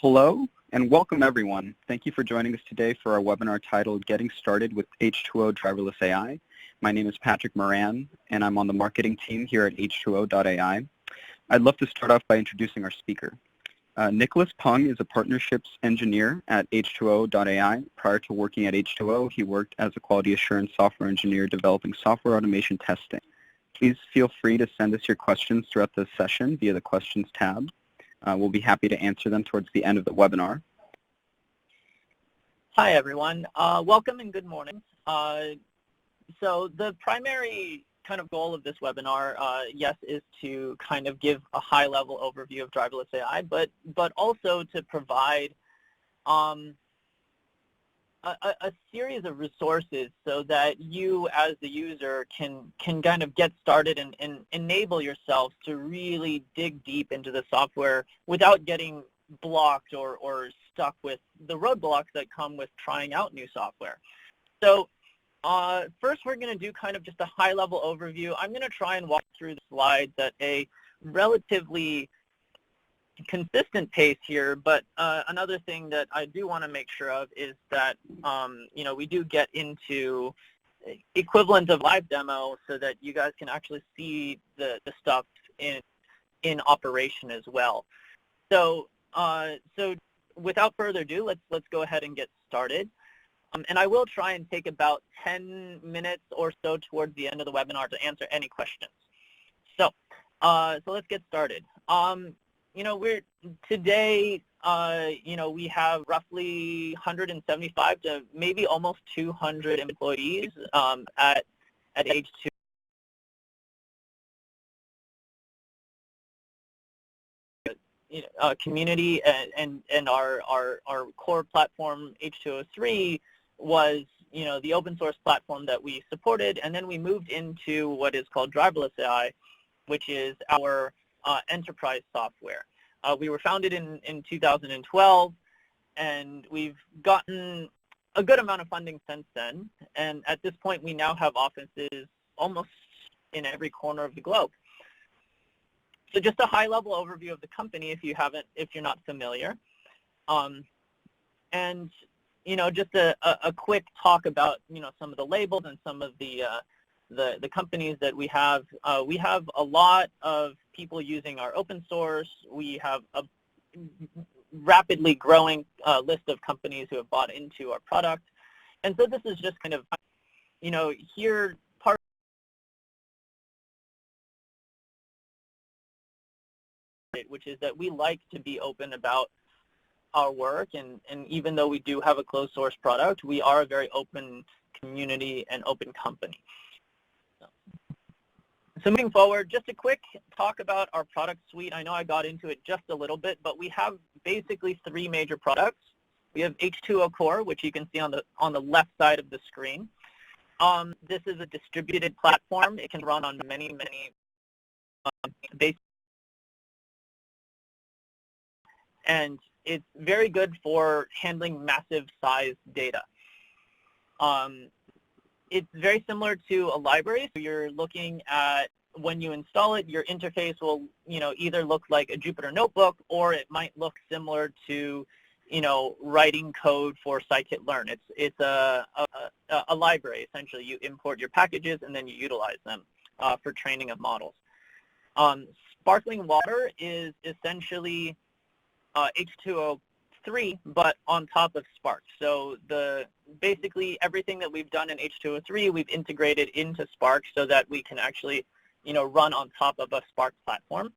Hello and welcome everyone. Thank you for joining us today for our webinar titled Getting Started with H2O Driverless AI. My name is Patrick Moran and I'm on the marketing team here at H2O.ai. I'd love to start off by introducing our speaker. Nicholas Pung is a partnerships engineer at H2O.ai. Prior to working at H2O, he worked as a quality assurance software engineer developing software automation testing. Please feel free to send us your questions throughout the session via the questions tab. We'll be happy to answer them towards the end of the webinar. Hi, everyone. Welcome and good morning. So the primary kind of goal of this webinar, yes, is to kind of give a high-level overview of driverless AI, but also to provide a series of resources so that you as the user can kind of get started and enable yourself to really dig deep into the software without getting blocked or stuck with the roadblocks that come with trying out new software. So first we're going to do kind of just a high-level overview. I'm going to try and walk through the slides at a relatively consistent pace here, but another thing that I do want to make sure of is that we do get into equivalent of live demo so that you guys can actually see the stuff in operation as well. So so without further ado, let's go ahead and get started. And I will try and take about 10 minutes or so towards the end of the webinar to answer any questions. So let's get started. Today, we have roughly 175 to maybe almost 200 employees at H2O. Community and our core platform H2O3 was the open source platform that we supported, and then we moved into what is called Driverless AI, which is our enterprise software. We were founded in 2012, and we've gotten a good amount of funding since then. And at this point, we now have offices almost in every corner of the globe. So just a high-level overview of the company, if you're not familiar, and just a quick talk about some of the labels and some of the companies that we have. We have a lot of people using our open source. We have a rapidly growing list of companies who have bought into our product. And so this is just kind of, here part of it, which is that we like to be open about our work. And even though we do have a closed source product, we are a very open community and open company. So moving forward, just a quick talk about our product suite. I know I got into it just a little bit, but we have basically three major products. We have H2O Core, which you can see on the left side of the screen. This is a distributed platform. It can run on many bases, and it's very good for handling massive size data. It's very similar to a library. So you're looking at, when you install it, your interface will, either look like a Jupyter notebook, or it might look similar to, writing code for scikit-learn. It's a library, essentially. You import your packages and then you utilize them for training of models. Sparkling water is essentially H2O3, but on top of Spark. So basically everything that we've done in H2O3, we've integrated into Spark so that we can actually, run on top of a Spark platform.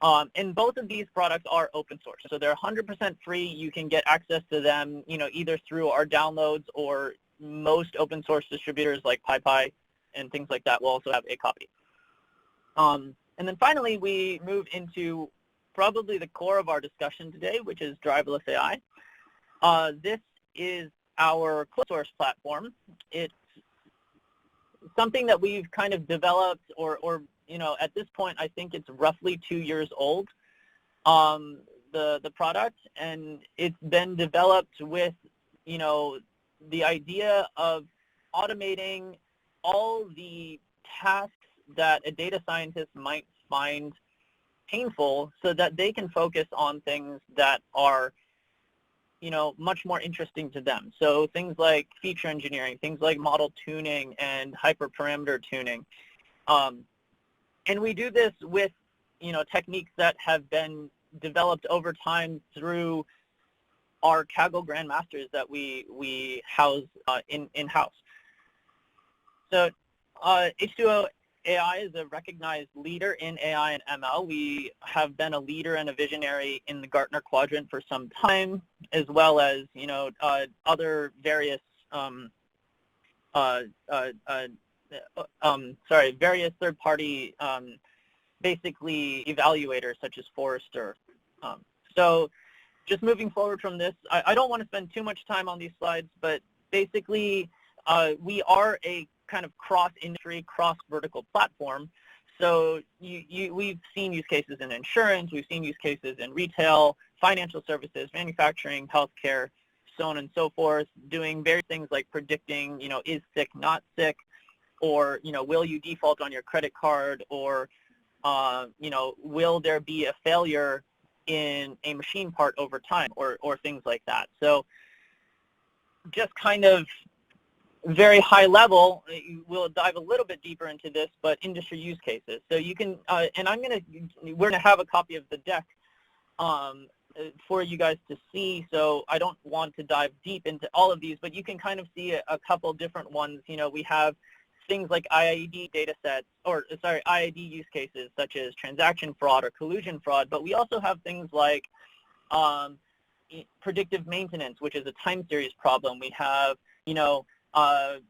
And both of these products are open source, so they're 100% free. You can get access to them, either through our downloads, or most open source distributors like PyPy and things like that will also have a copy. And then finally, we move into probably the core of our discussion today, which is driverless AI. This is our closed source platform. It's something that we've kind of developed, or at this point, I think it's roughly 2 years old, the product, and it's been developed with, the idea of automating all the tasks that a data scientist might find painful so that they can focus on things that are, much more interesting to them. So things like feature engineering, things like model tuning and hyperparameter tuning. And we do this with, techniques that have been developed over time through our Kaggle Grandmasters that we house in-house. So H2O AI is a recognized leader in AI and ML. We have been a leader and a visionary in the Gartner quadrant for some time, as well as other various various third-party basically evaluators such as Forrester. So just moving forward from this, I don't want to spend too much time on these slides, but basically we are a kind of cross-industry, cross-vertical platform. So we've seen use cases in insurance, we've seen use cases in retail, financial services, manufacturing, healthcare, so on and so forth, doing various things like predicting, is sick, not sick, or, will you default on your credit card, or, will there be a failure in a machine part over time, or things like that. So just kind of very high level, we'll dive a little bit deeper into this, but industry use cases. So you can, and we're gonna have a copy of the deck for you guys to see, so I don't want to dive deep into all of these, but you can kind of see a couple different ones. We have things like IID datasets, IID use cases such as transaction fraud or collusion fraud, but we also have things like predictive maintenance, which is a time series problem. We have,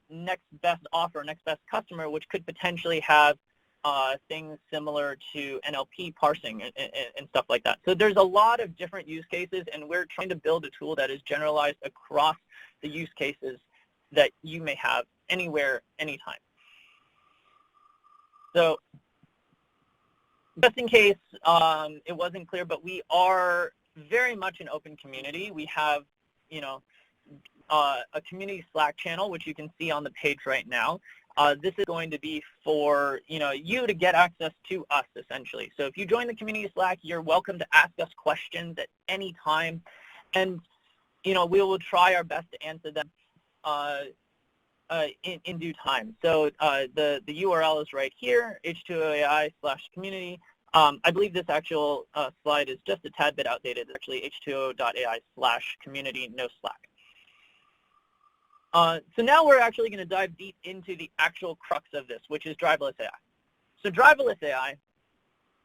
next best offer, next best customer, which could potentially have things similar to NLP parsing and stuff like that. So there's a lot of different use cases, and we're trying to build a tool that is generalized across the use cases that you may have anywhere, anytime. So just in case it wasn't clear, but we are very much an open community. We have, a community Slack channel, which you can see on the page right now. This is going to be for, you to get access to us, essentially. So if you join the community Slack, you're welcome to ask us questions at any time. And, we will try our best to answer them in due time. So the URL is right here, h2oai/community. I believe this actual slide is just a tad bit outdated. It's actually h2o.ai/community, no Slack. So now we're actually going to dive deep into the actual crux of this, which is driverless AI. So driverless AI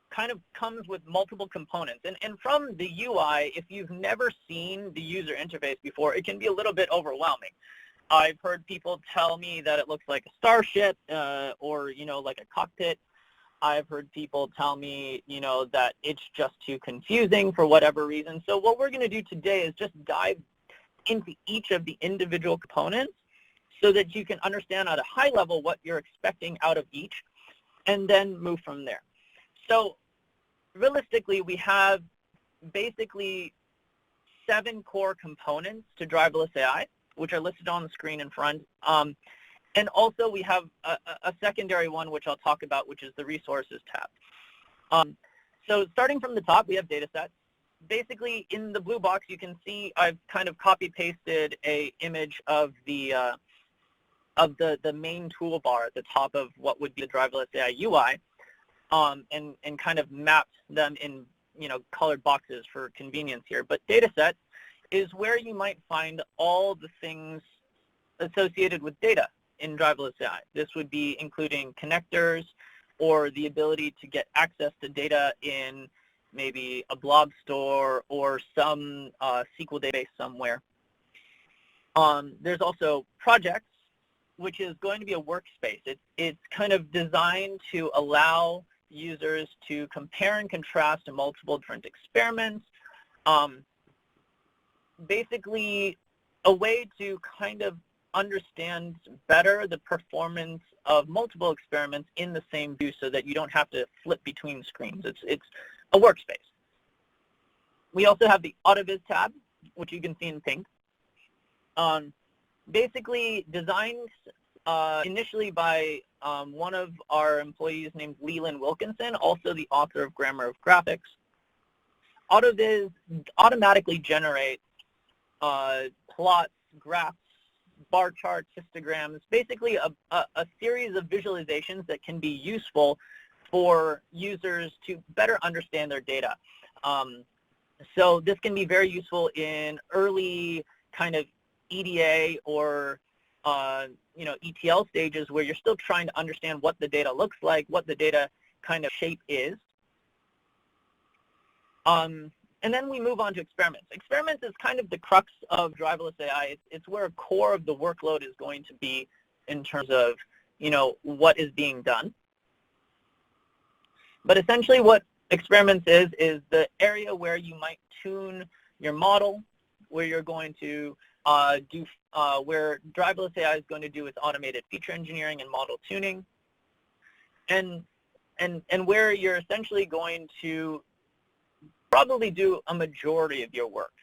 kind of comes with multiple components. And from the UI, if you've never seen the user interface before, it can be a little bit overwhelming. I've heard people tell me that it looks like a starship or, like a cockpit. I've heard people tell me, that it's just too confusing for whatever reason. So what we're going to do today is just dive into each of the individual components so that you can understand at a high level what you're expecting out of each, and then move from there. So realistically, we have basically 7 core components to driverless AI, which are listed on the screen in front. And also we have a secondary one, which I'll talk about, which is the resources tab. So starting from the top, we have Dataset. Basically, in the blue box, you can see I've kind of copy-pasted a image of the main toolbar at the top of what would be the driverless AI UI, and kind of mapped them in colored boxes for convenience here. But Dataset is where you might find all the things associated with data in driverless AI. This would be including connectors or the ability to get access to data in maybe a blob store or some SQL database somewhere. There's also projects, which is going to be a workspace. It's kind of designed to allow users to compare and contrast multiple different experiments. Basically, a way to kind of understand better the performance of multiple experiments in the same view so that you don't have to flip between screens. It's a workspace. We also have the Audited tab, which you can see in pink. Basically designed initially by one of our employees named Leland Wilkinson, also the author of Grammar of Graphics, Autoviz automatically generates plots, graphs, bar charts, histograms, basically a series of visualizations that can be useful for users to better understand their data. So this can be very useful in early kind of EDA or ETL stages where you're still trying to understand what the data looks like, what the data kind of shape is. And then we move on to experiments. Experiments is kind of the crux of driverless AI. It's where a core of the workload is going to be in terms of, what is being done. But essentially what experiments is the area where you might tune your model, where you're going to where driverless AI is going to do its automated feature engineering and model tuning, and where you're essentially going to probably do a majority of your work.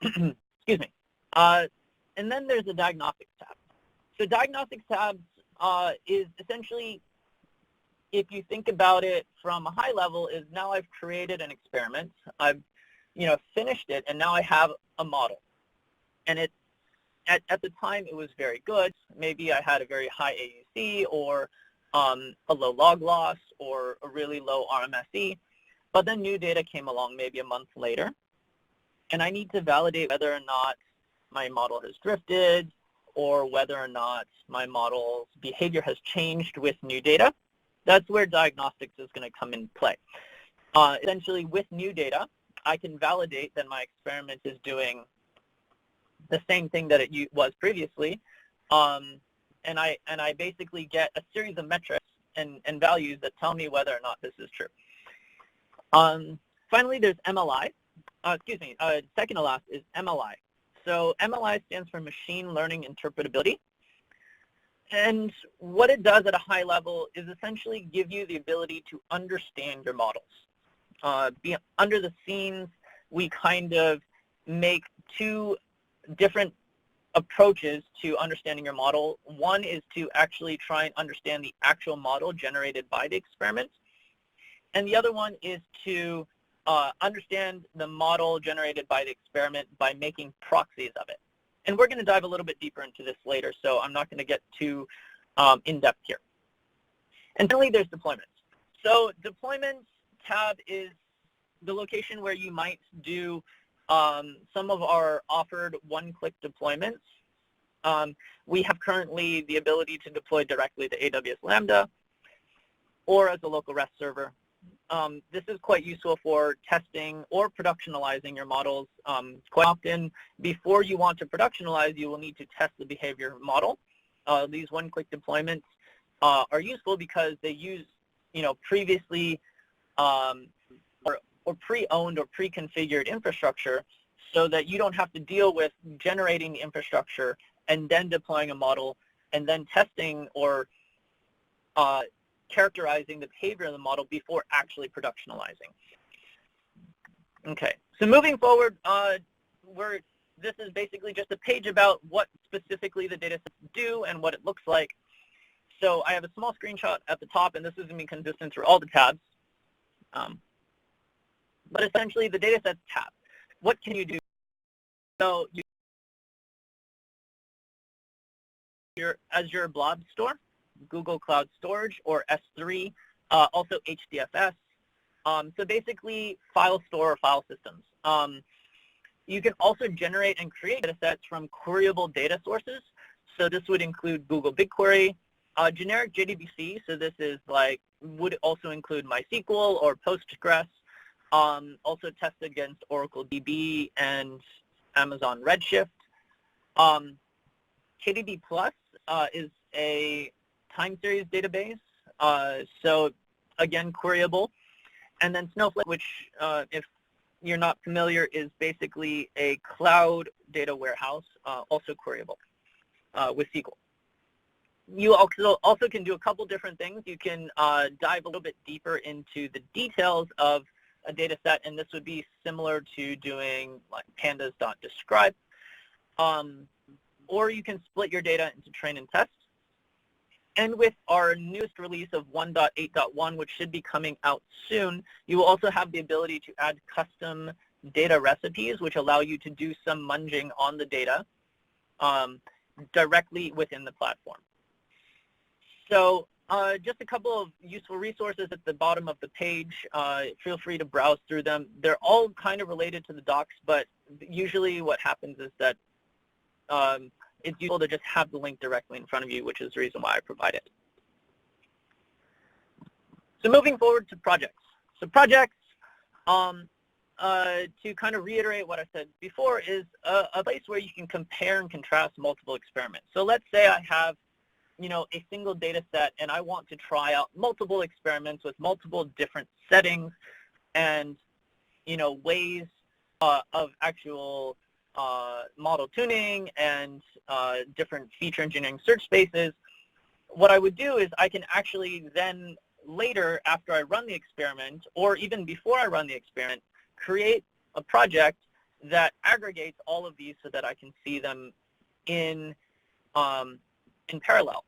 Excuse me. And then there's the diagnostics tab. So diagnostics tab is essentially, if you think about it from a high level, is now I've created an experiment, I've finished it, and now I have a model. And it at the time it was very good. Maybe I had a very high AUC or a low log loss or a really low RMSE. But then new data came along maybe a month later, and I need to validate whether or not my model has drifted or whether or not my model's behavior has changed with new data. That's where diagnostics is going to come into play. Essentially, with new data, I can validate that my experiment is doing the same thing that it was previously, and I basically get a series of metrics and values that tell me whether or not this is true. Finally, there's MLI. Second to last is MLI. So MLI stands for Machine Learning Interpretability. And what it does at a high level is essentially give you the ability to understand your models. Under the scenes, we kind of make two different approaches to understanding your model. One is to actually try and understand the actual model generated by the experiment. And the other one is to understand the model generated by the experiment by making proxies of it. And we're going to dive a little bit deeper into this later, so I'm not going to get too in-depth here. And finally, there's deployments. So deployments tab is the location where you might do some of our offered one-click deployments. We have currently the ability to deploy directly to AWS Lambda or as a local REST server. This is quite useful for testing or productionalizing your models. Quite often, before you want to productionalize, you will need to test the behavior model. These one-click deployments are useful because they use, previously or pre-owned or pre-configured infrastructure, so that you don't have to deal with generating the infrastructure and then deploying a model and then testing or characterizing the behavior of the model before actually productionalizing. Okay, so moving forward, this is basically just a page about what specifically the datasets do and what it looks like. So I have a small screenshot at the top, and this is going to be consistent through all the tabs. But essentially, the datasets tab, what can you do? So Azure Blob Store, Google Cloud Storage, or S3, also HDFS. So basically, file store or file systems. You can also generate and create datasets from queryable data sources. So this would include Google BigQuery, generic JDBC. So this is would also include MySQL or Postgres. Also test against Oracle DB and Amazon Redshift. KDB Plus is a time series database, so again, queryable. And then Snowflake, which if you're not familiar, is basically a cloud data warehouse, also queryable with SQL. You also can do a couple different things. You can dive a little bit deeper into the details of a data set, and this would be similar to doing like pandas.describe. Or you can split your data into train and test. And with our newest release of 1.8.1, which should be coming out soon, you will also have the ability to add custom data recipes, which allow you to do some munging on the data directly within the platform. So just a couple of useful resources at the bottom of the page. Feel free to browse through them. They're all kind of related to the docs, but usually what happens is that it's useful to just have the link directly in front of you, which is the reason why I provide it. So moving forward to projects. So projects, to kind of reiterate what I said before, is a place where you can compare and contrast multiple experiments. So let's say I have, a single data set and I want to try out multiple experiments with multiple different settings and, ways of actual model tuning and different feature engineering search spaces. What I would do is I can actually then later, after I run the experiment, or even before I run the experiment, create a project that aggregates all of these so that I can see them in parallel.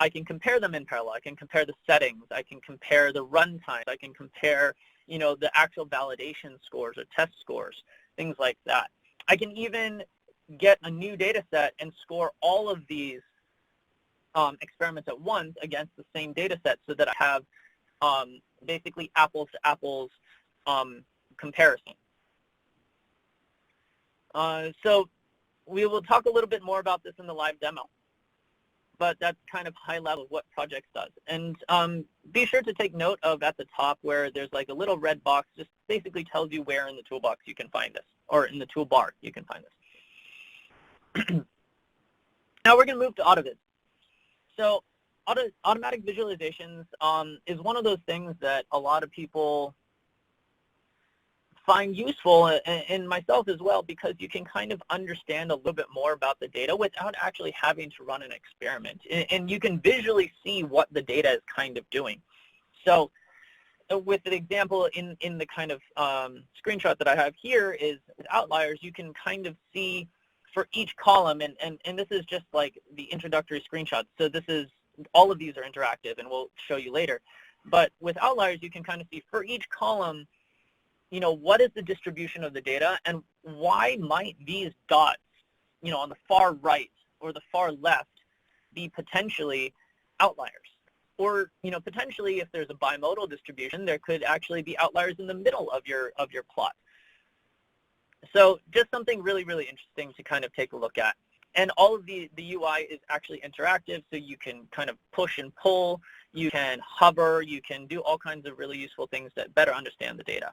I can compare them in parallel. I can compare the settings. I can compare the run times. I can compare, the actual validation scores or test scores, things like that. I can even get a new data set and score all of these experiments at once against the same data set so that I have basically apples to apples comparison. So we will talk a little bit more about this in the live demo, but that's kind of high level what projects does. And be sure to take note of at the top where there's like a little red box, just basically tells you where in the toolbox you can find this, or in the toolbar you can find this. Now we're going to move to Audited. So automatic visualizations is one of those things that a lot of people find useful, and myself as well, because you can kind of understand a little bit more about the data without actually having to run an experiment. And you can visually see what the data is kind of doing. So with an example in the kind of screenshot that I have here is with outliers, you can kind of see for each column, and this is just like the introductory screenshot. So this is, all of these are interactive, and we'll show you later. But with outliers, you can kind of see for each column, what is the distribution of the data, and why might these dots, on the far right or the far left be potentially outliers? Or, potentially if there's a bimodal distribution, there could actually be outliers in the middle of your plot. So just something really, really interesting to kind of take a look at. And all of the UI is actually interactive, so you can kind of push and pull, you can hover, you can do all kinds of really useful things that better understand the data.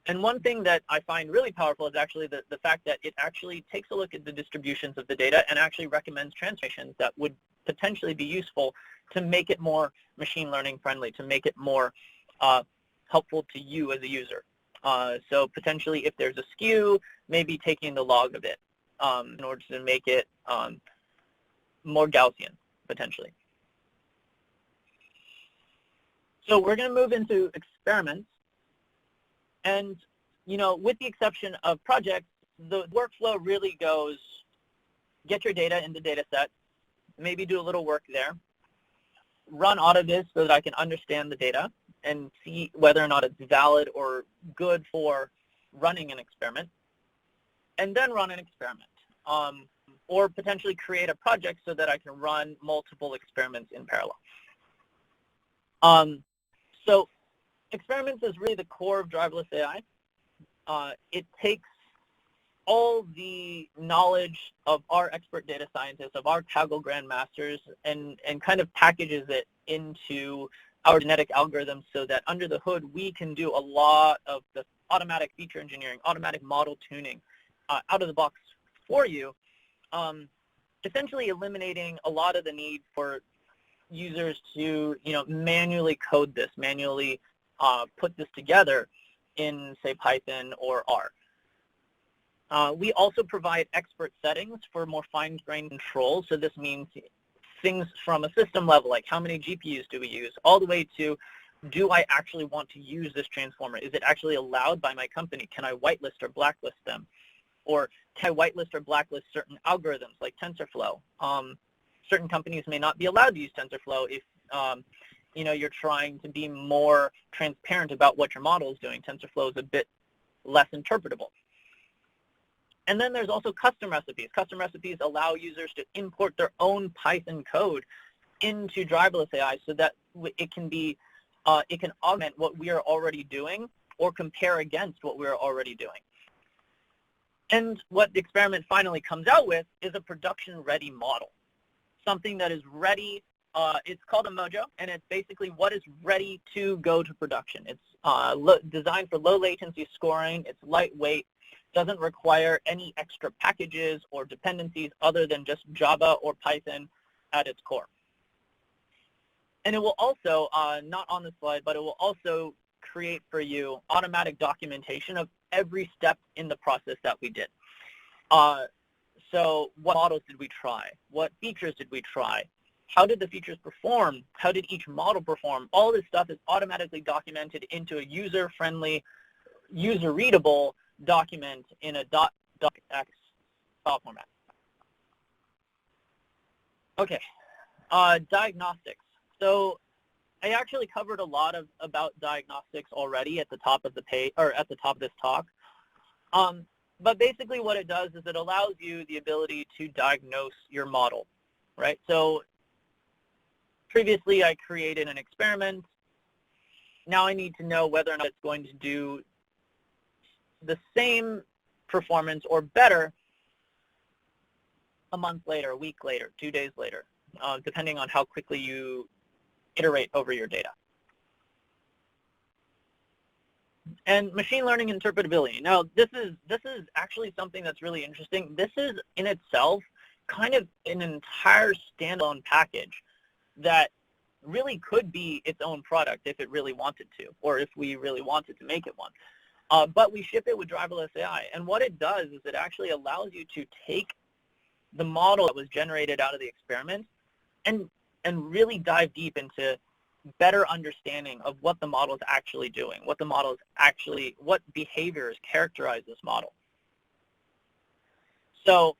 And one thing that I find really powerful is actually the fact that it actually takes a look at the distributions of the data and actually recommends transformations that would potentially be useful to make it more machine learning friendly, to make it more helpful to you as a user. So potentially if there's a skew, maybe taking the log of it in order to make it more Gaussian, potentially. So we're going to move into experiments. And, with the exception of projects, the workflow really goes, get your data in the data set, maybe do a little work there, run Audited so that I can understand the data and see whether or not it's valid or good for running an experiment, and then run an experiment. Or potentially create a project so that I can run multiple experiments in parallel. So experiments is really the core of driverless AI. It takes all the knowledge of our expert data scientists, of our Kaggle grandmasters, and kind of packages it into our genetic algorithms so that under the hood we can do a lot of the automatic feature engineering, automatic model tuning out of the box for you, essentially eliminating a lot of the need for users to manually code this, manually put this together in, say, Python or R. We also provide expert settings for more fine-grained control. So this means things from a system level, like how many GPUs do we use, all the way to, do I actually want to use this transformer? Is it actually allowed by my company? Can I whitelist or blacklist them? Or can I whitelist or blacklist certain algorithms like TensorFlow? certain companies may not be allowed to use TensorFlow if you're trying to be more transparent about what your model is doing. TensorFlow is a bit less interpretable. And then there's also custom recipes. Custom recipes allow users to import their own Python code into Driverless AI so that it can augment what we are already doing or compare against what we are already doing. And what the experiment finally comes out with is a production-ready model, something that is ready. It's called a Mojo, and it's basically what is ready to go to production. It's designed for low latency scoring. It's lightweight, doesn't require any extra packages or dependencies other than just Java or Python at its core. And it will also, not on the slide, but it will also create for you automatic documentation of every step in the process that we did. So what models did we try? What features did we try? How did the features perform? How did each model perform? All this stuff is automatically documented into a user-friendly, user-readable document in a .docx file format. Okay, diagnostics. So I actually covered a lot about diagnostics already at the top of the page, or at the top of this talk. But basically what it does is it allows you the ability to diagnose your model, right? So previously I created an experiment. Now I need to know whether or not it's going to do the same performance or better a month later, a week later, 2 days later, depending on how quickly you iterate over your data. And machine learning interpretability. Now, this is actually something that's really interesting. This is in itself kind of an entire standalone package that really could be its own product if it really wanted to, or if we really wanted to make it one. But we ship it with Driverless AI. And what it does is it actually allows you to take the model that was generated out of the experiment and really dive deep into better understanding of what the model is actually doing, what behaviors characterize this model. So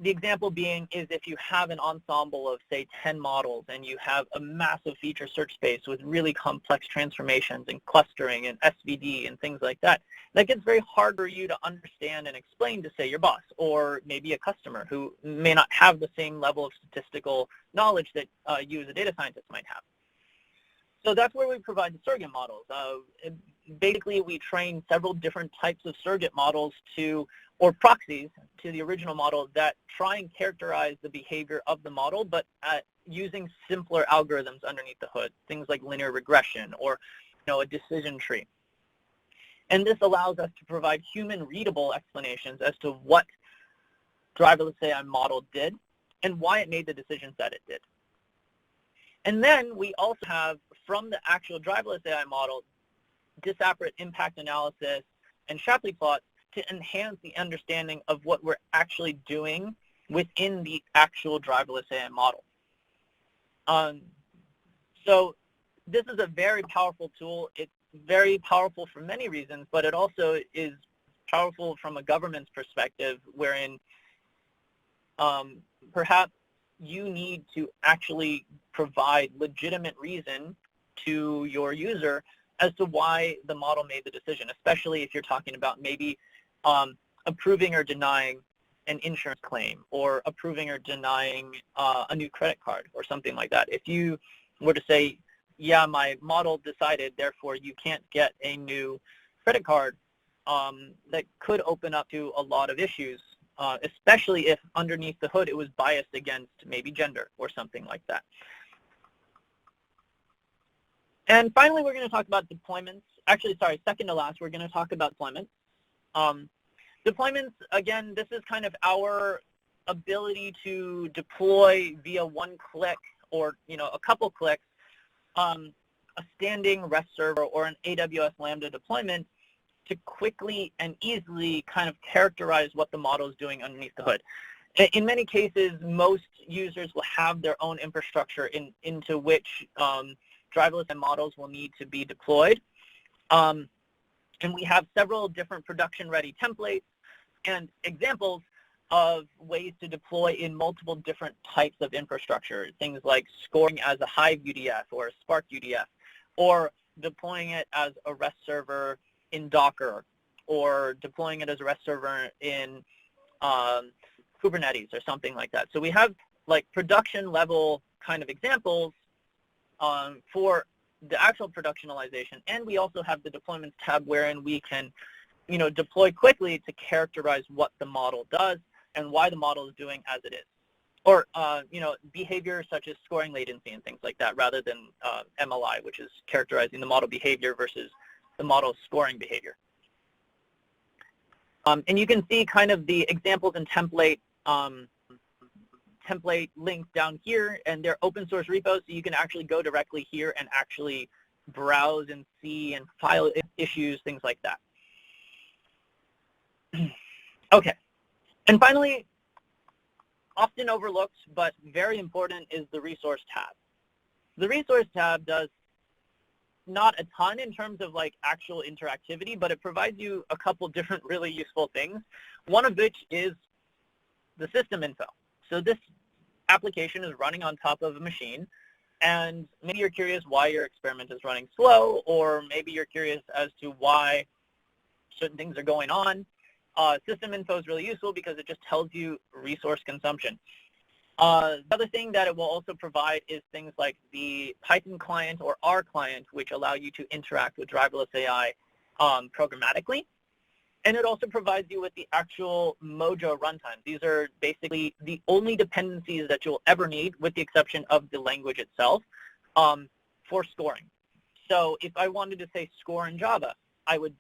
the example being is if you have an ensemble of, say, 10 models and you have a massive feature search space with really complex transformations and clustering and SVD and things like that, that gets very hard for you to understand and explain to, say, your boss or maybe a customer who may not have the same level of statistical knowledge that you as a data scientist might have. So that's where we provide the surrogate models. Basically, we train several different types of surrogate models or proxies to the original model that try and characterize the behavior of the model, but using simpler algorithms underneath the hood, things like linear regression or a decision tree. And this allows us to provide human-readable explanations as to what Driverless AI model did and why it made the decisions that it did. And then we also have, from the actual Driverless AI model, disparate impact analysis and Shapley plots to enhance the understanding of what we're actually doing within the actual Driverless AI model. So this is a very powerful tool. It's very powerful for many reasons, but it also is powerful from a government's perspective, wherein perhaps you need to actually provide legitimate reason to your user as to why the model made the decision, especially if you're talking about maybe approving or denying an insurance claim or approving or denying a new credit card or something like that. If you were to say, yeah, my model decided, therefore you can't get a new credit card, that could open up to a lot of issues, especially if underneath the hood it was biased against maybe gender or something like that. And finally, we're going to talk about deployments. Actually, sorry, second to last, we're going to talk about deployments. Deployments, again, this is kind of our ability to deploy via one click or a couple clicks a standing REST server or an AWS Lambda deployment to quickly and easily kind of characterize what the model is doing underneath the hood. In many cases, most users will have their own infrastructure into which driverless models will need to be deployed. And we have several different production-ready templates and examples of ways to deploy in multiple different types of infrastructure, things like scoring as a Hive UDF or a Spark UDF, or deploying it as a REST server in Docker, or deploying it as a REST server in Kubernetes or something like that. So we have like production level kind of examples for the actual productionalization, and we also have the deployments tab wherein we can, deploy quickly to characterize what the model does and why the model is doing as it is. Or, behavior such as scoring latency and things like that, rather than MLI, which is characterizing the model behavior versus the model's scoring behavior. And you can see kind of the examples and template links down here, and they're open source repos, so you can actually go directly here and actually browse and see and file issues, things like that. Okay, and finally, often overlooked but very important is the resource tab. The resource tab does not a ton in terms of like actual interactivity, but it provides you a couple different really useful things, one of which is the system info. So this application is running on top of a machine, and maybe you're curious why your experiment is running slow, or maybe you're curious as to why certain things are going on. System info is really useful because it just tells you resource consumption. The other thing that it will also provide is things like the Python client or R client, which allow you to interact with driverless AI programmatically. And it also provides you with the actual Mojo runtime. These are basically the only dependencies that you'll ever need, with the exception of the language itself, for scoring. So if I wanted to say score in Java, I would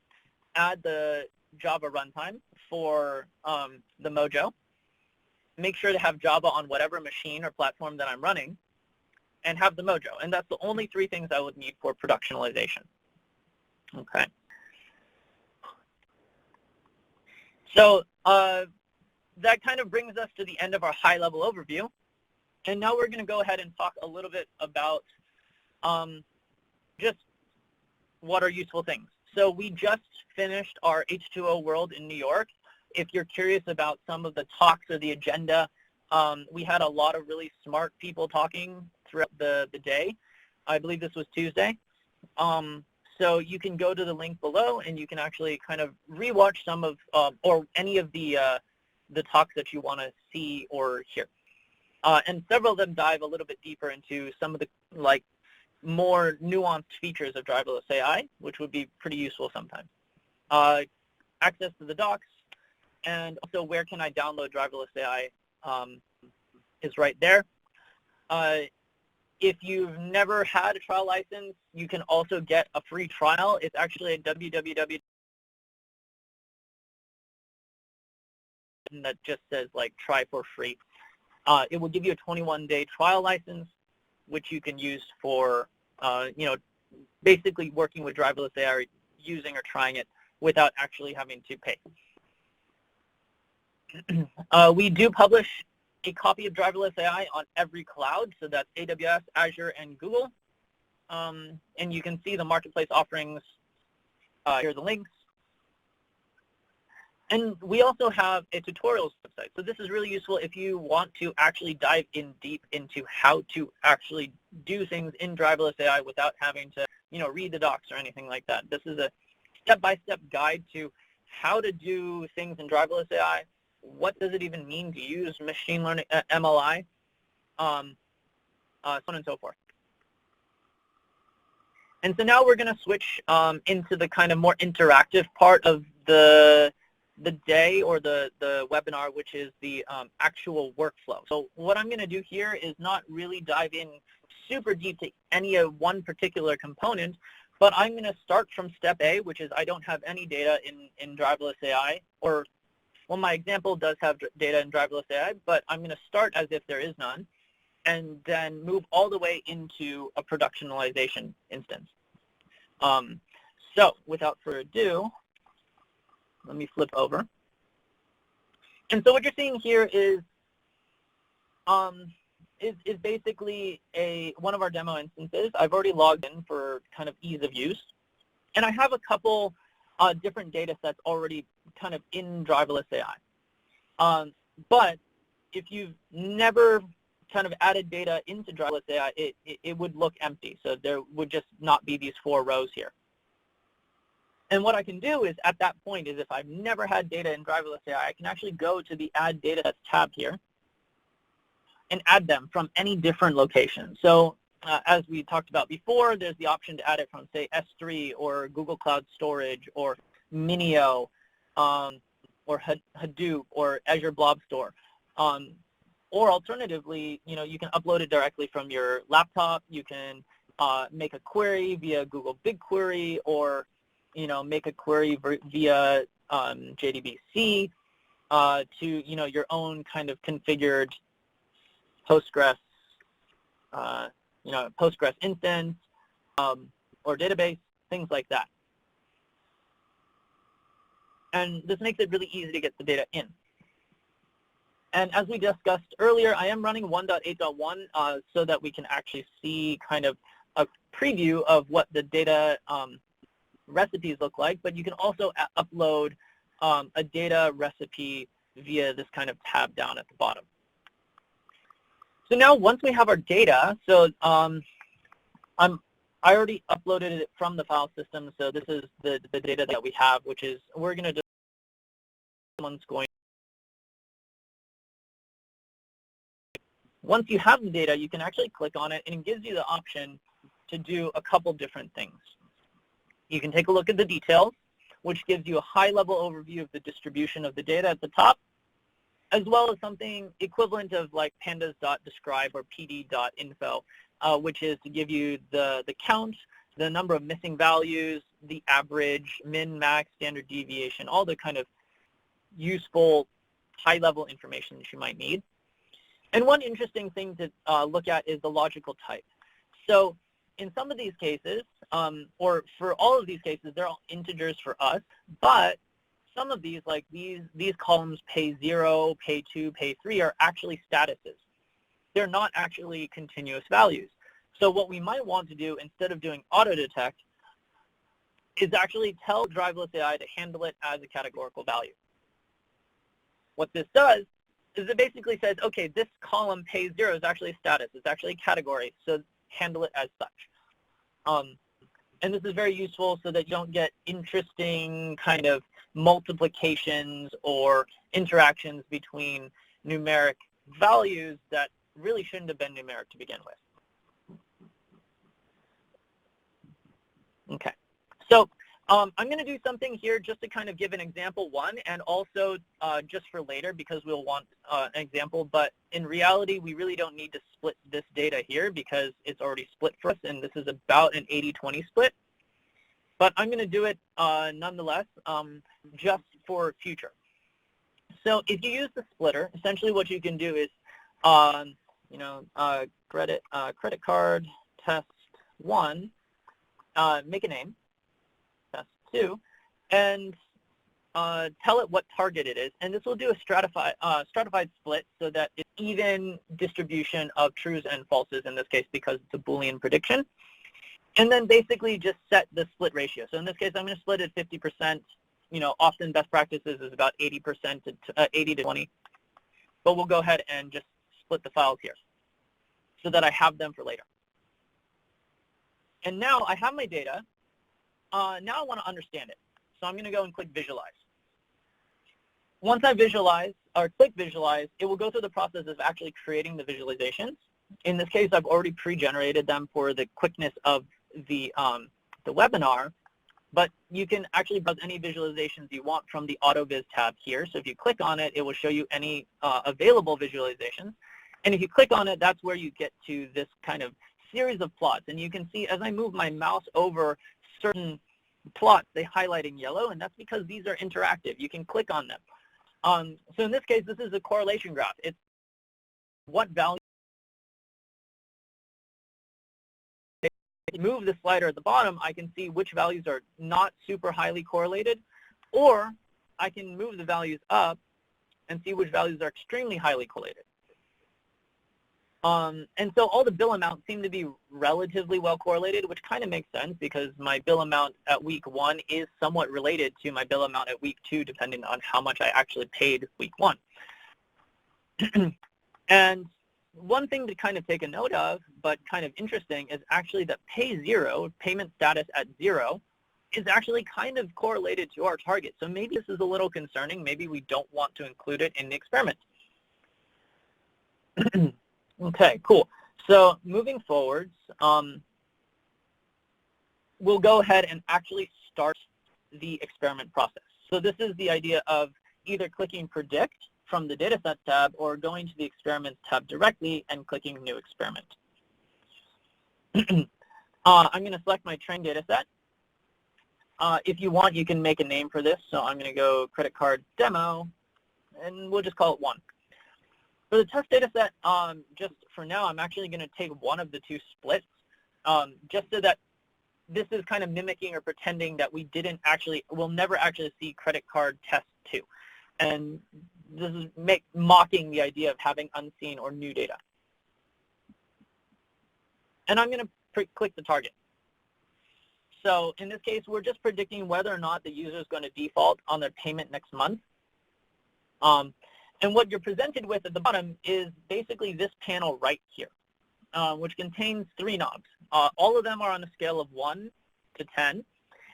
add the Java runtime for the Mojo, make sure to have Java on whatever machine or platform that I'm running, and have the Mojo. And that's the only three things I would need for productionalization. Okay. So that kind of brings us to the end of our high-level overview. And now we're going to go ahead and talk a little bit about just what are useful things. So we just finished our H2O World in New York. If you're curious about some of the talks or the agenda, we had a lot of really smart people talking throughout the day. I believe this was Tuesday. So you can go to the link below and you can actually kind of rewatch some of, or any of the talks that you want to see or hear. And several of them dive a little bit deeper into some of the more nuanced features of driverless AI, which would be pretty useful sometimes. Access to the docs, and also where can I download driverless AI is right there. If you've never had a trial license, you can also get a free trial. It's actually at www. that just says try for free. It will give you a 21-day trial license, which you can use for basically working with driverless AI, using or trying it without actually having to pay. We do publish a copy of driverless AI on every cloud, so that's AWS, Azure, and Google. And you can see the marketplace offerings. Here are the links. And we also have a tutorials website. So this is really useful if you want to actually dive in deep into how to actually do things in driverless AI without having to, read the docs or anything like that. This is a step-by-step guide to how to do things in driverless AI. What does it even mean to use machine learning, MLI, so on and so forth. And so now we're going to switch into the kind of more interactive part of the day or the webinar, which is the actual workflow. So what I'm going to do here is not really dive in super deep to any of one particular component, but I'm going to start from step A, which is I don't have any data in driverless AI, or, well, my example does have data in driverless AI, but I'm going to start as if there is none, and then move all the way into a productionalization instance. So without further ado, let me flip over. And so what you're seeing here is basically one of our demo instances. I've already logged in for kind of ease of use. And I have a couple different data sets already kind of in driverless AI. But if you've never kind of added data into Driverless AI, it would look empty. So there would just not be these 4 rows here. And what I can do is, at that point, is if I've never had data in Driverless AI, I can actually go to the Add Datasets tab here and add them from any different location. So as we talked about before, there's the option to add it from, say, S3 or Google Cloud Storage or Minio or Hadoop or Azure Blob Store. Or alternatively, you can upload it directly from your laptop. You can make a query via Google BigQuery, or make a query via JDBC to your own kind of configured Postgres Postgres instance or database, things like that. And this makes it really easy to get the data in. And as we discussed earlier, I am running 1.8.1 so that we can actually see kind of a preview of what the data recipes look like, but you can also upload a data recipe via this kind of tab down at the bottom. So now once we have our data, so I already uploaded it from the file system, so this is the data that we have, which is, we're going to just, once you have the data, you can actually click on it, and it gives you the option to do a couple different things. You can take a look at the details, which gives you a high-level overview of the distribution of the data at the top, as well as something equivalent of like pandas.describe or pd.info, which is to give you the count, the number of missing values, the average, min, max, standard deviation, all the kind of useful high-level information that you might need. And one interesting thing to look at is the logical type. So in some of these cases, or for all of these cases, they're all integers for us, but some of these, like these columns, pay 0, pay 2, pay 3, are actually statuses. They're not actually continuous values. So what we might want to do, instead of doing auto detect, is actually tell Driverless AI to handle it as a categorical value. What this does is it basically says, okay, this column pays 0 is actually a status. It's actually a category, so handle it as such. And this is very useful so that you don't get interesting kind of multiplications or interactions between numeric values that really shouldn't have been numeric to begin with. Okay, so I'm going to do something here just to kind of give an example one, and also just for later because we'll want an example, but in reality we really don't need to split this data here because it's already split for us, and this is about an 80-20 split. But I'm going to do it nonetheless just for future. So if you use the splitter, essentially what you can do is, credit card test 1, make a name, test 2, and tell it what target it is. And this will do a stratified split so that it's even distribution of trues and falses in this case because it's a Boolean prediction. And then basically just set the split ratio. So in this case, I'm going to split it 50%. Often best practices is about 80% to 80 to 20. But we'll go ahead and just split the files here so that I have them for later. And now I have my data. Now I want to understand it. So I'm going to go and click Visualize. Once I visualize or click Visualize, it will go through the process of actually creating the visualizations. In this case, I've already pre-generated them for the quickness of the webinar, but you can actually browse any visualizations you want from the AutoViz tab here. So if you click on it, it will show you any available visualizations. And if you click on it, that's where you get to this kind of series of plots. And you can see as I move my mouse over certain plots, they highlight in yellow, and that's because these are interactive. You can click on them. So in this case, this is a correlation graph. It's what value. Move the slider at the bottom, I can see which values are not super highly correlated, or I can move the values up and see which values are extremely highly correlated. And so all the bill amounts seem to be relatively well correlated, which kind of makes sense because my bill amount at week 1 is somewhat related to my bill amount at week 2, depending on how much I actually paid week 1. And one thing to kind of take a note of, but kind of interesting, is actually that payment status at 0, is actually kind of correlated to our target. So maybe this is a little concerning. Maybe we don't want to include it in the experiment. Okay, cool. So moving forwards, we'll go ahead and actually start the experiment process. So this is the idea of either clicking Predict from the Dataset tab or going to the Experiments tab directly and clicking New Experiment. I'm going to select my trained dataset. If you want, you can make a name for this. So I'm going to go Credit Card Demo, and we'll just call it 1. For the test dataset, just for now, I'm actually going to take one of the 2 splits, just so that this is kind of mimicking or pretending that we'll never actually see Credit Card Test 2. And this is mocking the idea of having unseen or new data. And I'm going to click the target. So in this case, we're just predicting whether or not the user is going to default on their payment next month. And what you're presented with at the bottom is basically this panel right here, which contains 3 knobs. All of them are on a scale of 1 to 10.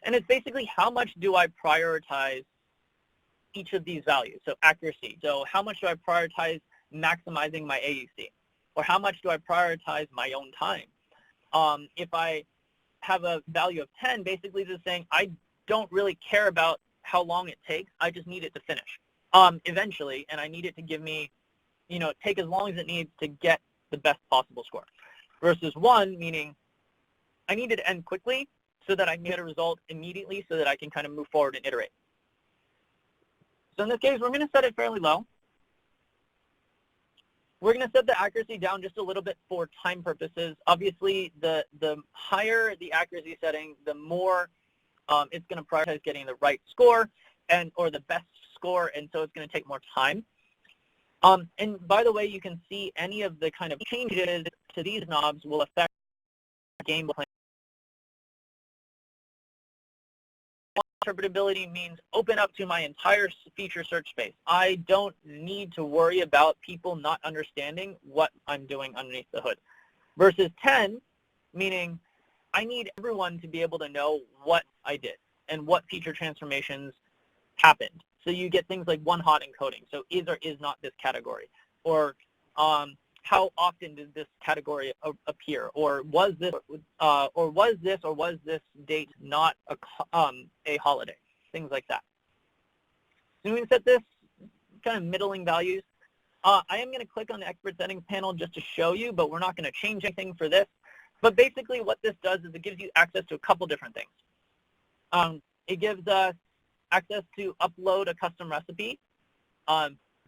And it's basically how much do I prioritize each of these values. So accuracy. So how much do I prioritize maximizing my AUC? Or how much do I prioritize my own time? If I have a value of 10, basically this is saying I don't really care about how long it takes. I just need it to finish eventually, and I need it to give me, take as long as it needs to get the best possible score. Versus 1, meaning I need it to end quickly so that I can get a result immediately so that I can kind of move forward and iterate. So in this case, we're going to set it fairly low. We're going to set the accuracy down just a little bit for time purposes. Obviously, the higher the accuracy setting, the more it's going to prioritize getting the right score or the best score, and so it's going to take more time. And by the way, you can see any of the kind of changes to these knobs will affect game plan. Interpretability means open up to my entire feature search space. I don't need to worry about people not understanding what I'm doing underneath the hood. Versus 10, meaning I need everyone to be able to know what I did and what feature transformations happened. So you get things like one-hot encoding. So is or is not this category, or how often did this category appear, or was this date not a holiday? Things like that. So we can set this kind of middling values. I am going to click on the expert settings panel just to show you, but we're not going to change anything for this. But basically what this does is it gives you access to a couple different things. It gives us access to upload a custom recipe,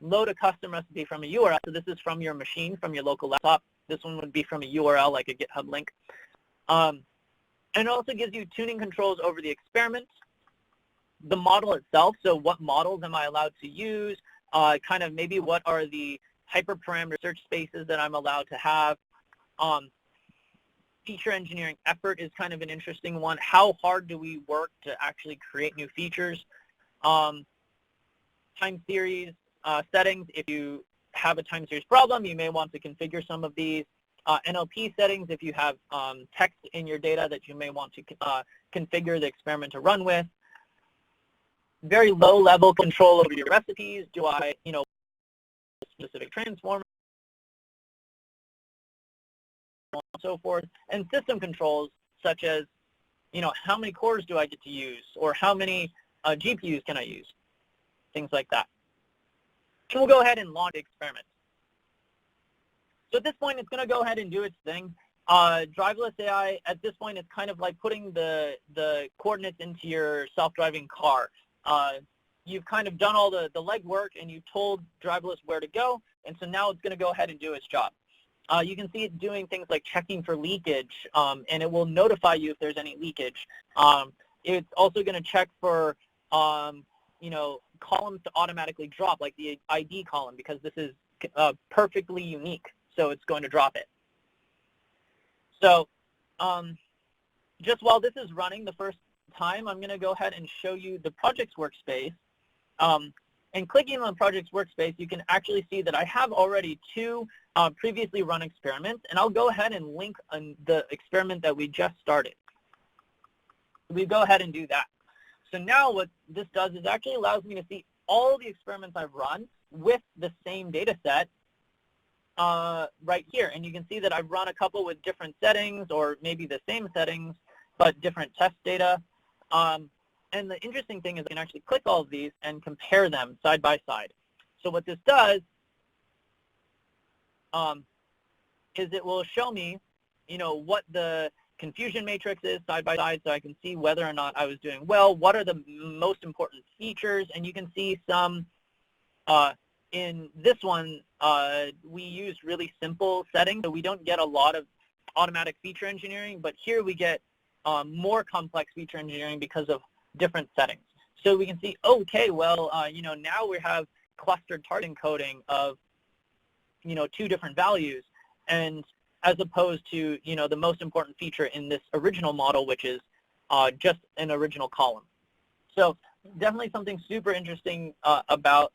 load a custom recipe from a URL. So this is from your machine, from your local laptop. This one would be from a URL like a GitHub link. And it also gives you tuning controls over the experiment, the model itself. So what models am I allowed to use? Kind of maybe what are the hyperparameter search spaces that I'm allowed to have. Feature engineering effort is kind of an interesting one. How hard do we work to actually create new features? Time series settings. If you have a time series problem, you may want to configure some of these. NLP settings, if you have text in your data that you may want to configure the experiment to run with. Very low level control over your recipes. Do I, specific transformer, and so forth. And system controls such as, how many cores do I get to use, or how many GPUs can I use? Things like that. And we'll go ahead and launch the experiment. So at this point, it's going to go ahead and do its thing. Driverless AI, at this point, it's kind of like putting the coordinates into your self-driving car. You've kind of done all the legwork, and you've told driverless where to go, and so now it's going to go ahead and do its job. You can see it doing things like checking for leakage, and it will notify you if there's any leakage. It's also going to check for, columns to automatically drop, like the ID column, because this is perfectly unique, so it's going to drop it. So just while this is running the first time, I'm going to go ahead and show you the projects workspace. And clicking on the project's workspace, you can actually see that I have already two previously run experiments, and I'll go ahead and link on the experiment that we just started. We go ahead and do that. So now what this does is actually allows me to see all the experiments I've run with the same data set right here. And you can see that I've run a couple with different settings, or maybe the same settings, but different test data. And the interesting thing is I can actually click all of these and compare them side by side. So what this does is it will show me, what the confusion matrix is side by side, so I can see whether or not I was doing well, what are the most important features, and you can see some, in this one, we use really simple settings, so we don't get a lot of automatic feature engineering, but here we get more complex feature engineering because of different settings. So we can see, okay, well, now we have clustered target encoding of, 2 different values, and as opposed to, the most important feature in this original model, which is just an original column. So definitely something super interesting about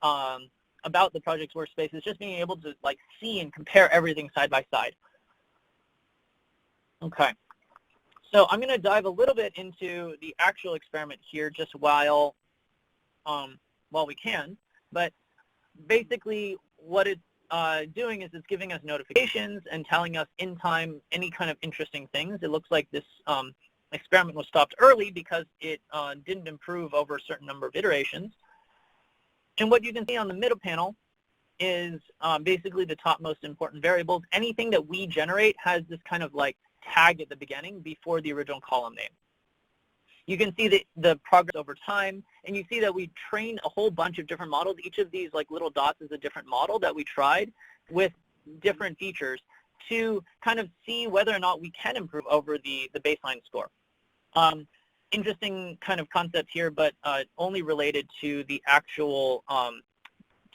the project's workspace is just being able to see and compare everything side by side. Okay. So I'm going to dive a little bit into the actual experiment here just while we can. But basically what it's doing is it's giving us notifications and telling us in time any kind of interesting things. It looks like this experiment was stopped early because it didn't improve over a certain number of iterations. And what you can see on the middle panel is basically the top most important variables. Anything that we generate has this kind of tag at the beginning before the original column name. You can see the progress over time, and you see that we trained a whole bunch of different models. Each of these little dots is a different model that we tried with different features to kind of see whether or not we can improve over the baseline score. Interesting kind of concept here, but only related to the actual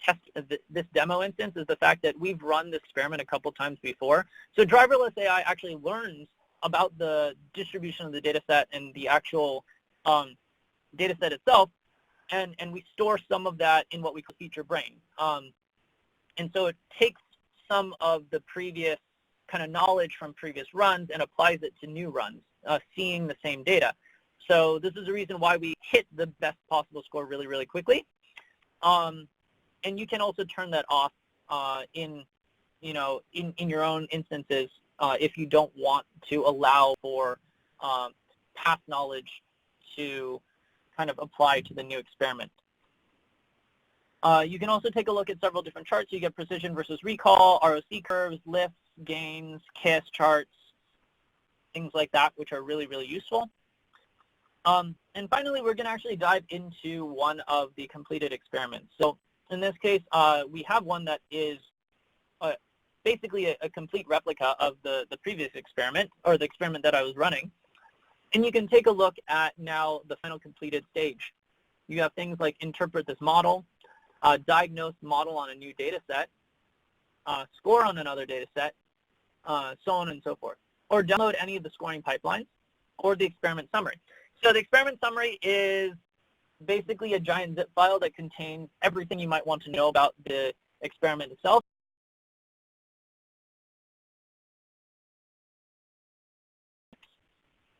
test of this demo instance is the fact that we've run this experiment a couple times before. So driverless AI actually learns about the distribution of the data set and the actual data set itself, and we store some of that in what we call feature brain. And so it takes some of the previous kind of knowledge from previous runs and applies it to new runs, seeing the same data. So this is the reason why we hit the best possible score really, really quickly. And you can also turn that off in your own instances if you don't want to allow for past knowledge to kind of apply to the new experiment. You can also take a look at several different charts. You get precision versus recall, ROC curves, lifts, gains, KS charts, things like that, which are really, really useful. And finally, we're going to actually dive into one of the completed experiments. So in this case, we have one that is basically a complete replica of the previous experiment, or the experiment that I was running. And you can take a look at now the final completed stage. You have things like interpret this model, diagnose model on a new data set, score on another data set, so on and so forth. Or download any of the scoring pipelines, or the experiment summary. So the experiment summary is basically a giant zip file that contains everything you might want to know about the experiment itself.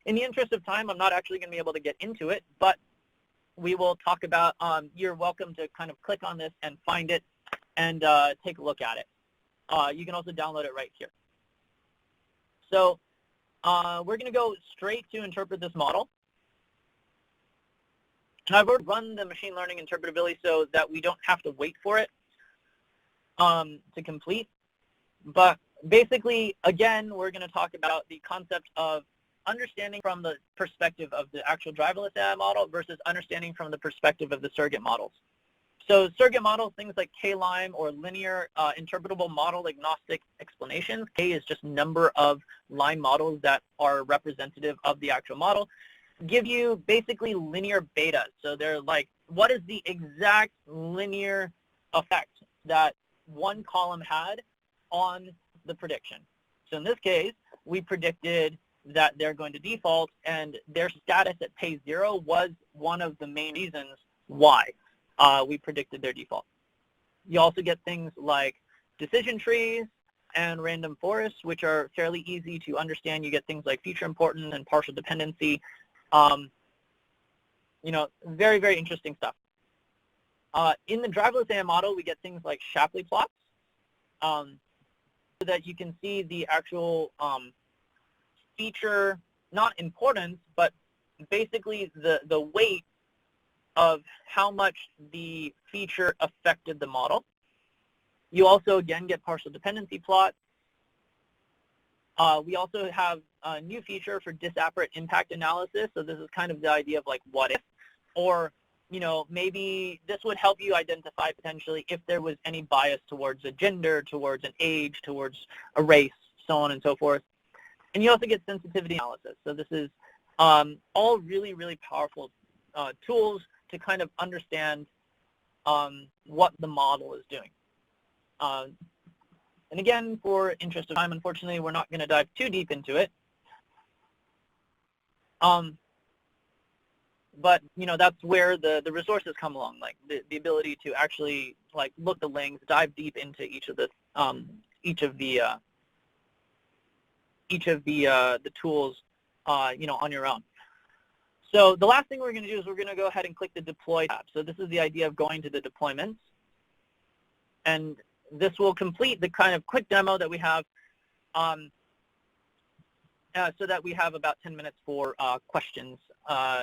In the interest of time, I'm not actually going to be able to get into it, but we will talk about, you're welcome to kind of click on this and find it and take a look at it. You can also download it right here. So we're going to go straight to interpret this model. And I've already run the machine learning interpretability so that we don't have to wait for it to complete. But basically, again, we're going to talk about the concept of understanding from the perspective of the actual driverless AI model versus understanding from the perspective of the surrogate models. So surrogate models, things like K-LIME or linear interpretable model agnostic explanations. K is just number of line models that are representative of the actual model. Give you basically linear betas. So they're like, what is the exact linear effect that one column had on the prediction? So in this case, we predicted that they're going to default, and their status at pay 0 was one of the main reasons why. we predicted their default. You also get things like decision trees and random forests, which are fairly easy to understand. You get things like feature importance and partial dependency. You know, very, very interesting stuff. In the driverless AI model, we get things like Shapley plots, so that you can see the actual feature, not importance, but basically the weight of how much the feature affected the model. You also, again, get partial dependency plots. We also have a new feature for disparate impact analysis. So this is kind of the idea of like what if, or you know, maybe this would help you identify potentially if there was any bias towards a gender, towards an age, towards a race, so on and so forth. And you also get sensitivity analysis. So this is all really, really powerful tools to kind of understand what the model is doing. And again, for interest of time, unfortunately, we're not going to dive too deep into it. But you know, that's where the resources come along, like the ability to actually like look the links, dive deep into each of the tools, you know, on your own. So the last thing we're going to do is we're going to go ahead and click the deploy tab. So this is the idea of going to the deployments, and this will complete the kind of quick demo that we have, so that we have about 10 minutes for questions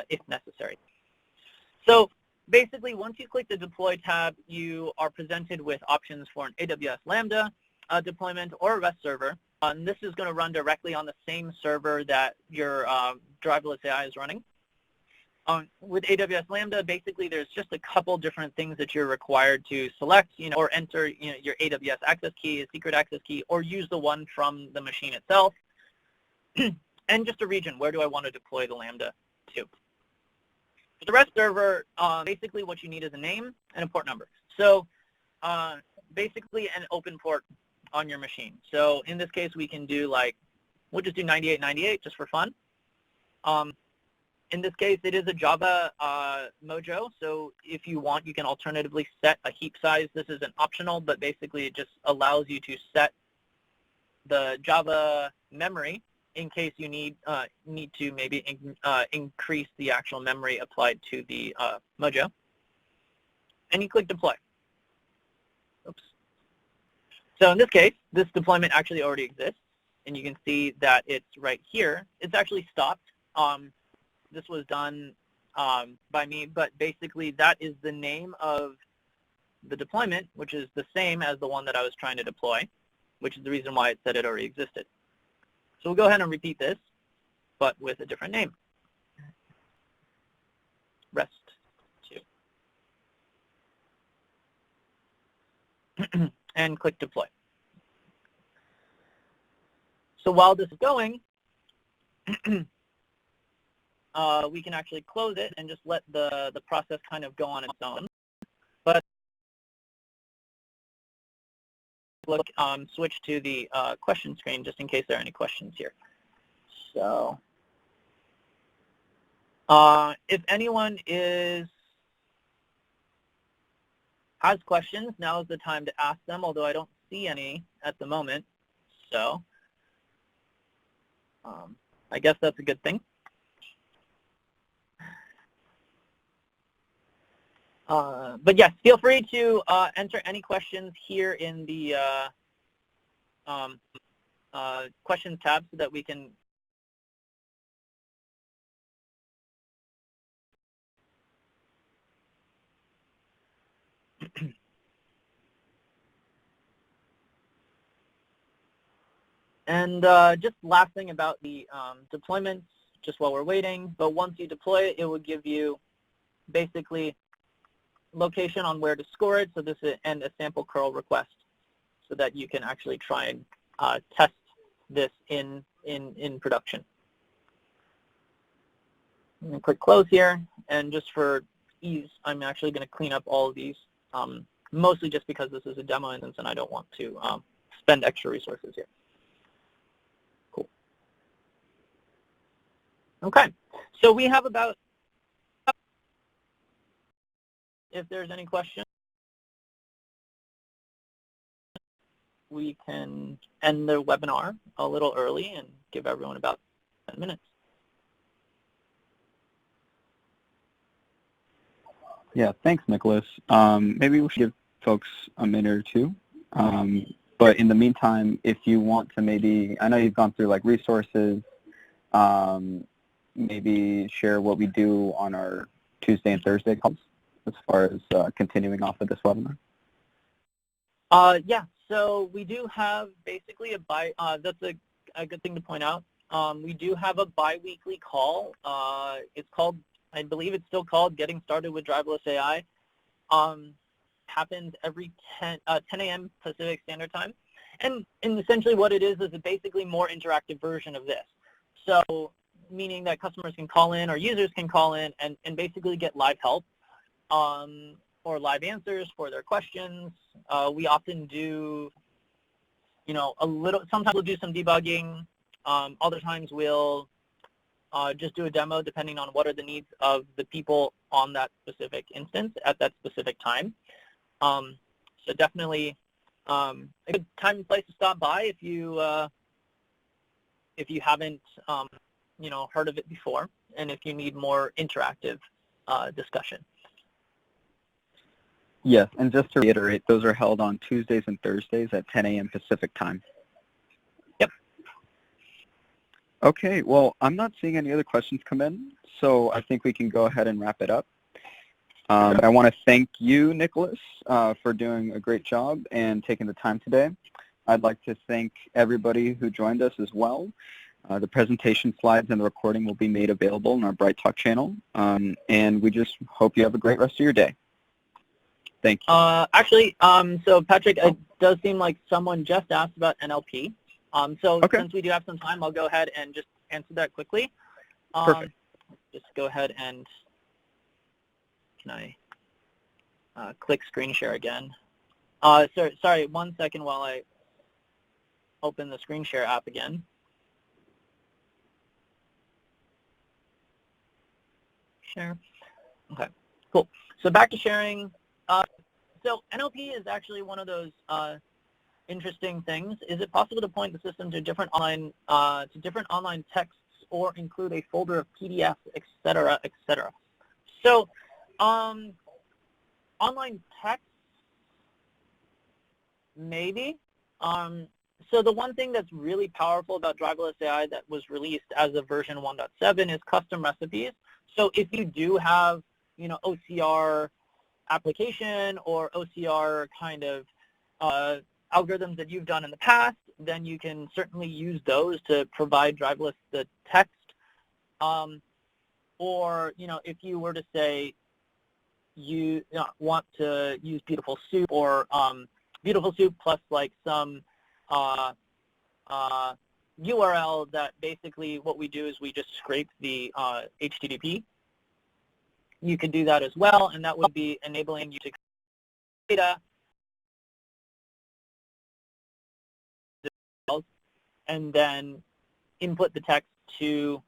if necessary. So basically, once you click the deploy tab, you are presented with options for an AWS Lambda deployment or a REST server. And this is going to run directly on the same server that your driverless AI is running. With AWS Lambda, basically, there's just a couple different things that you're required to select, you know, or enter, you know, your AWS access key, a secret access key, or use the one from the machine itself. And just a region, where do I want to deploy the Lambda to? For the REST server, basically what you need is a name and a port number. So basically an open port on your machine. So in this case, we can do like, we'll just do 9898 just for fun. In this case, it is a Java Mojo, so if you want, you can alternatively set a heap size. This isn't optional, but basically it just allows you to set the Java memory in case you need to maybe increase the actual memory applied to the Mojo. And you click deploy. Oops. So in this case, this deployment actually already exists, and you can see that it's right here. It's actually stopped. This was done by me, but basically that is the name of the deployment, which is the same as the one that I was trying to deploy, which is the reason why it said it already existed. So we'll go ahead and repeat this, but with a different name. REST 2. And click deploy. So while this is going, we can actually close it and just let the process kind of go on its own. But look, switch to the question screen just in case there are any questions here. So if anyone has questions, now is the time to ask them, although I don't see any at the moment. So I guess that's a good thing. But yes, feel free to enter any questions here in the questions tab so that we can and just last thing about the deployments, just while we're waiting, but once you deploy it, it will give you basically location on where to score it, so this is, and a sample curl request, so that you can actually try and test this in production. I'm going to click close here, and just for ease, I'm actually going to clean up all of these, mostly just because this is a demo instance and I don't want to spend extra resources here. Cool. Okay, so we have about if there's any questions, we can end the webinar a little early and give everyone about 10 minutes. Yeah, thanks, Nicholas. Maybe we should give folks a minute or two. But in the meantime, if you want to maybe, I know you've gone through like resources, maybe share what we do on our Tuesday and Thursday calls as far as continuing off of this webinar. Yeah, so we do have basically that's a good thing to point out. We do have a bi-weekly call. It's called, I believe it's still called Getting Started with Driverless AI. Happens every 10 a.m. Pacific Standard Time. And essentially what it is a basically more interactive version of this. So meaning that customers can call in or users can call in and basically get live help or live answers for their questions. We often do, sometimes we'll do some debugging. Other times we'll just do a demo depending on what are the needs of the people on that specific instance at that specific time. So definitely a good time and place to stop by if you haven't heard of it before, and if you need more interactive discussion. Yes, and just to reiterate, those are held on Tuesdays and Thursdays at 10 a.m. Pacific time. Yep. Okay, well, I'm not seeing any other questions come in, so I think we can go ahead and wrap it up. I want to thank you, Nicholas, for doing a great job and taking the time today. I'd like to thank everybody who joined us as well. The presentation slides and the recording will be made available in our Bright Talk channel, and we just hope you have a great rest of your day. Thank you. Actually, so Patrick, it does seem like someone just asked about NLP. Since we do have some time, I'll go ahead and just answer that quickly. Perfect. Just go ahead and can I click screen share again? Sorry, 1 second while I open the screen share app again. Share. Okay, cool. So back to sharing. So NLP is actually one of those interesting things. Is it possible to point the system to different online texts or include a folder of PDFs, et cetera, et cetera? So online text, maybe. So the one thing that's really powerful about Driverless AI that was released as of version 1.7 is custom recipes. So if you do have, OCR application or OCR kind of algorithms that you've done in the past, then you can certainly use those to provide driverless the text. Or, if you were to say you want to use Beautiful Soup or Beautiful Soup plus like some URL that basically what we do is we just scrape the HTTP. You can do that as well, and that would be enabling you to create data and then input the text to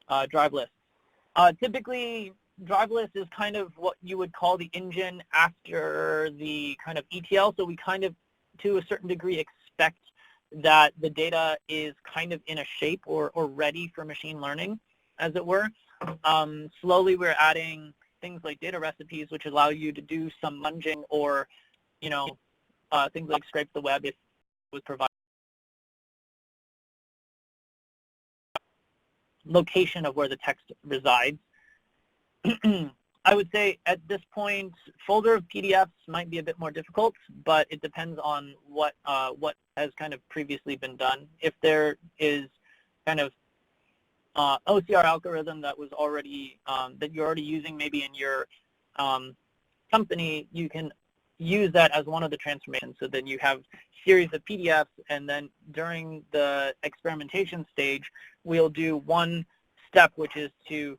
Driverless. Typically, Driverless is kind of what you would call the engine after the kind of ETL, so we kind of, to a certain degree, expect that the data is kind of in a shape or ready for machine learning, as it were. Slowly we're adding things like data recipes, which allow you to do some munging or, things like scrape the web if it was provided. Location of where the text resides. I would say at this point, folder of PDFs might be a bit more difficult, but it depends on what has kind of previously been done. If there is kind of OCR algorithm that was already that you're already using maybe in your company, you can use that as one of the transformations. So then you have series of PDFs, and then during the experimentation stage, we'll do one step, which is to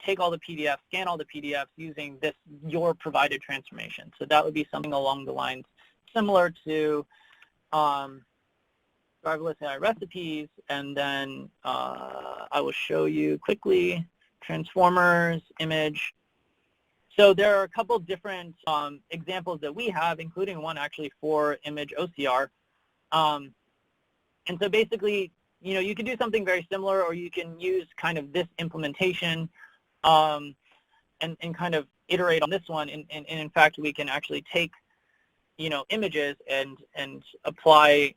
take all the PDFs, scan all the PDFs using your provided transformation. So that would be something along the lines similar to Driverless AI recipes, and then I will show you quickly transformers, image. So there are a couple different examples that we have, including one actually for image OCR. And so basically, you can do something very similar, or you can use kind of this implementation and kind of iterate on this one. And in fact, we can actually take, images and apply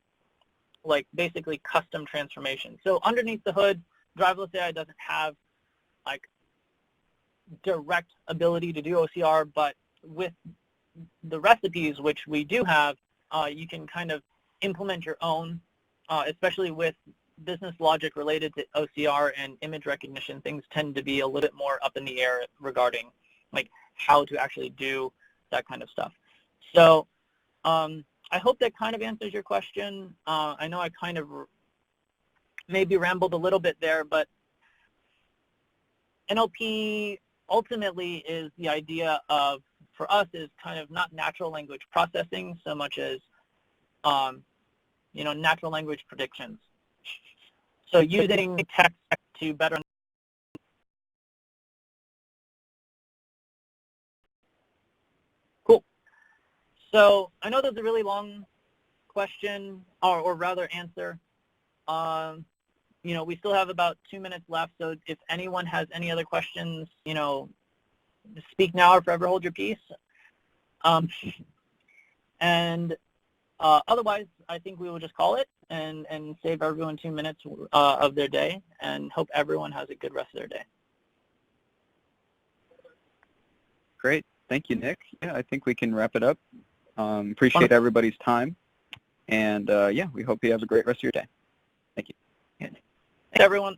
like basically custom transformation. So underneath the hood, Driverless AI doesn't have like direct ability to do OCR, but with the recipes, which we do have, you can kind of implement your own, especially with business logic related to OCR and image recognition. Things tend to be a little bit more up in the air regarding like how to actually do that kind of stuff. So I hope that kind of answers your question. I know I kind of maybe rambled a little bit there, but NLP ultimately is the idea of, for us, is kind of not natural language processing so much as, natural language predictions. So using text to better. Cool. So I know that's a really long question, or rather answer. We still have about 2 minutes left, so if anyone has any other questions, speak now or forever hold your peace. Otherwise, I think we will just call it and save everyone 2 minutes of their day, and hope everyone has a good rest of their day. Great. Thank you, Nick. Yeah, I think we can wrap it up. Appreciate everybody's time. And, yeah, we hope you have a great rest of your day. Thank you. Thanks, everyone.